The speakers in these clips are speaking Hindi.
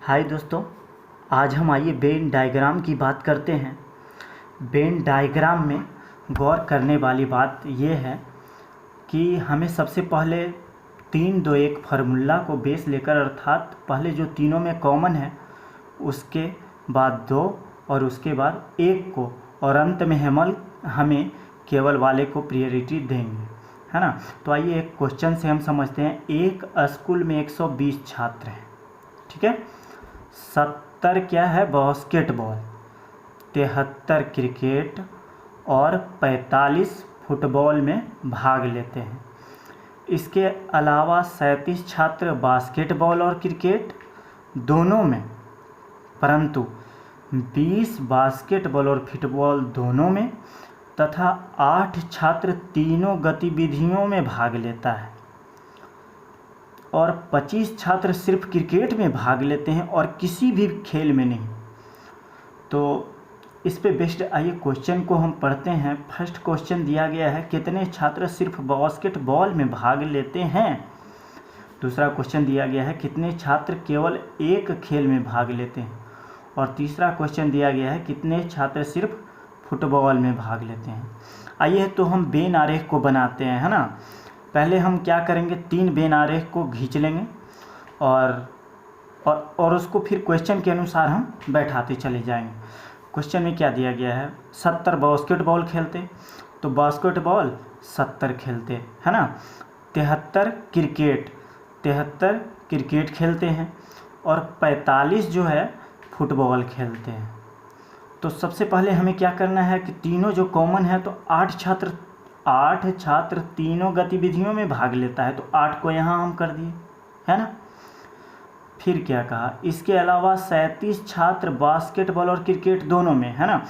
हाय दोस्तों, आज हम आइए वेन डायग्राम की बात करते हैं। वेन डायग्राम में गौर करने वाली बात यह है कि हमें सबसे पहले 3-2-1 फार्मूला को बेस लेकर, अर्थात पहले जो तीनों में कॉमन है उसके बाद 2 और उसके बाद 1 को, और अंत में हमें केवल वाले को प्रायोरिटी देंगे, है ना। तो आइए एक क्वेश्चन से हम समझते हैं। एक स्कूल में 120 छात्र हैं, ठीक है। 70 क्या है, बास्केटबॉल, 73 क्रिकेट और 45 फुटबॉल में भाग लेते हैं। इसके अलावा 37 छात्र बास्केटबॉल और क्रिकेट दोनों में, परंतु 20 बास्केटबॉल और फुटबॉल दोनों में तथा 8 छात्र तीनों गतिविधियों में भाग लेता है और 25 छात्र सिर्फ क्रिकेट में भाग लेते हैं और किसी भी खेल में नहीं। तो इस पे बेस्ड आइए क्वेश्चन को हम पढ़ते हैं। फर्स्ट क्वेश्चन दिया गया है, कितने छात्र सिर्फ बास्केटबॉल में भाग लेते हैं। दूसरा क्वेश्चन दिया गया है, कितने छात्र केवल एक खेल में भाग लेते हैं। और तीसरा क्वेश्चन दिया गया है, कितने छात्र सिर्फ फुटबॉल में भाग लेते हैं। आइए तो हम वेन आरेख को बनाते हैं, है ना। पहले हम क्या करेंगे, 3 वेन आरेख को खींच लेंगे और उसको फिर क्वेश्चन के अनुसार हम बैठाते चले जाएंगे। क्वेश्चन में क्या दिया गया है, 70 बास्केटबॉल खेलते, तो बास्केटबॉल 70 खेलते, है ना। 73 क्रिकेट खेलते हैं और 45 जो है फुटबॉल खेलते हैं। तो सबसे पहले हमें क्या करना है कि तीनों जो कॉमन है, तो 8 छात्र तीनों गतिविधियों में भाग लेता है, तो 8 को यहाँ हम कर दिए, है ना। फिर क्या कहा, इसके अलावा 37 छात्र बास्केटबॉल और क्रिकेट दोनों में, है ना।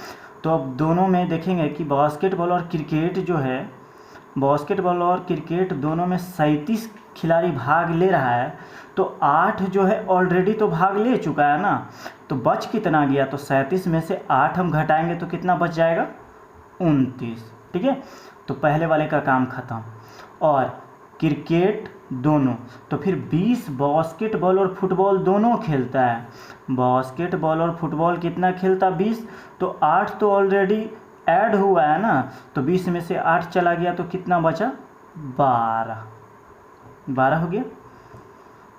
तो अब दोनों में देखेंगे कि बास्केटबॉल और क्रिकेट जो है, बास्केटबॉल और क्रिकेट दोनों में 37 खिलाड़ी भाग ले रहा है, तो 8 जो है ऑलरेडी तो भाग ले चुका है ना। तो बच कितना गया, तो 37 में से 8 हम घटाएंगे तो कितना बच जाएगा, 29, ठीक है। तो पहले वाले का काम खत्म। और क्रिकेट दोनों, तो फिर 20 बास्केटबॉल और फुटबॉल दोनों खेलता है। बास्केटबॉल और फुटबॉल कितना खेलता, 20, तो 8 तो ऑलरेडी ऐड हुआ है ना, तो 20 में से 8 चला गया तो कितना बचा, 12 हो गया।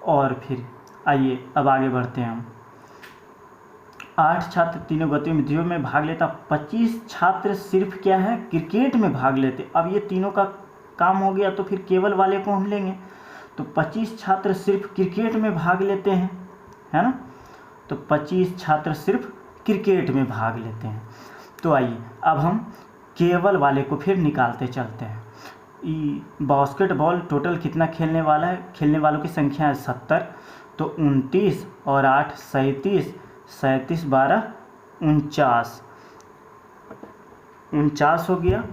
और फिर आइए अब आगे बढ़ते हैं हम। 8 छात्र तीनों गतिविधियों में भाग लेता, 25 छात्र सिर्फ क्या है, क्रिकेट में भाग लेते। अब ये तीनों का काम हो गया, तो फिर केवल वाले को हम लेंगे। तो 25 छात्र सिर्फ क्रिकेट में भाग लेते हैं, है ना। तो 25 छात्र सिर्फ क्रिकेट में भाग लेते हैं। तो आइए अब हम केवल वाले को फिर निकालते चलते हैं। बास्केटबॉल टोटल कितना खेलने वाला है, खेलने वालों की संख्या है 70, तो 29 और 8 37, 12 49 हो गया।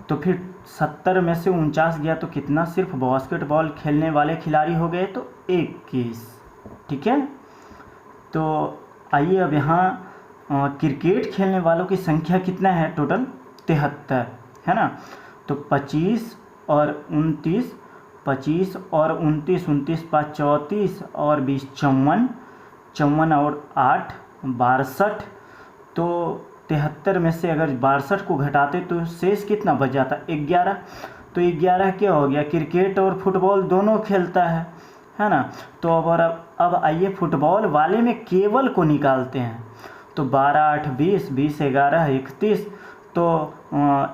तो फिर 70 में से 49 गया तो कितना, सिर्फ बास्केटबॉल खेलने वाले खिलाड़ी हो गए तो 21, ठीक है। तो आइए अब यहाँ क्रिकेट खेलने वालों की संख्या कितना है, टोटल 73, है ना। तो 25 और 29, 25 और 29, 29 × 5 = 34 और 20 = 54, 54 और 8 = 62। तो 73 में से अगर 62 को घटाते तो शेष कितना बच जाता, 11। तो 11 क्या हो गया, क्रिकेट और फुटबॉल दोनों खेलता है ना। तो अब आइए फुटबॉल वाले में केवल को निकालते हैं। तो 12 8 20, 20 11 31, तो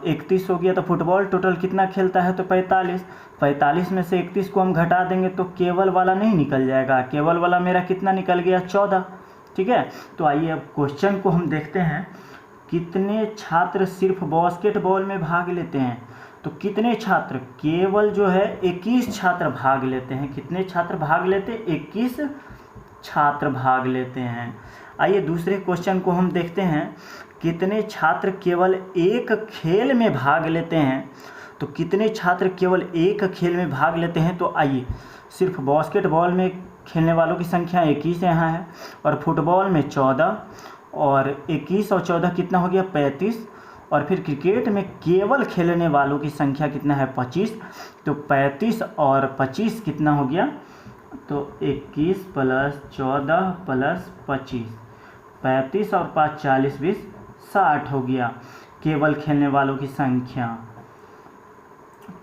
31 हो गया। तो फुटबॉल टोटल कितना खेलता है, तो 45 में से 31 को हम घटा देंगे तो केवल वाला नहीं निकल जाएगा। केवल वाला मेरा कितना निकल गया, 14, ठीक है। तो आइए अब क्वेश्चन को हम देखते हैं, कितने छात्र सिर्फ बास्केटबॉल में भाग लेते हैं। तो कितने छात्र, केवल जो है 21 छात्र भाग लेते हैं। कितने छात्र भाग लेते, 21 छात्र भाग लेते हैं। आइए दूसरे क्वेश्चन को हम देखते हैं, कितने छात्र केवल एक खेल में भाग लेते हैं। तो कितने छात्र केवल एक खेल में भाग लेते हैं, तो आइए सिर्फ बास्केटबॉल में खेलने वालों की संख्या 21 यहाँ है, और फुटबॉल में 14, और 21 और 14 कितना हो गया, 35। और फिर क्रिकेट में केवल खेलने वालों की संख्या कितना है, 25। तो 35 और 25 कितना हो गया, तो 21 प्लस 14 प्लस 25, 35 और 5 40, 20 60 हो गया केवल खेलने वालों की संख्या।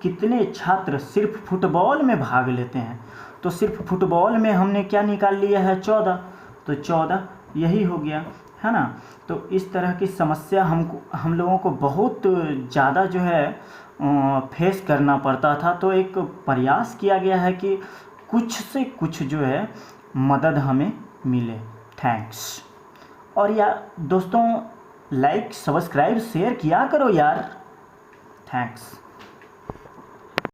कितने छात्र सिर्फ फुटबॉल में भाग लेते हैं? तो सिर्फ फुटबॉल में हमने क्या निकाल लिया है? 14, तो 14 यही हो गया, है ना। तो इस तरह की समस्या हम लोगों को बहुत ज़्यादा जो है फेस करना पड़ता था। तो एक प्रयास किया गया है कि कुछ से कुछ जो है मदद हमें मिले। थैंक्स। और यार दोस्तों, लाइक सब्सक्राइब शेयर किया करो यार। थैंक्स।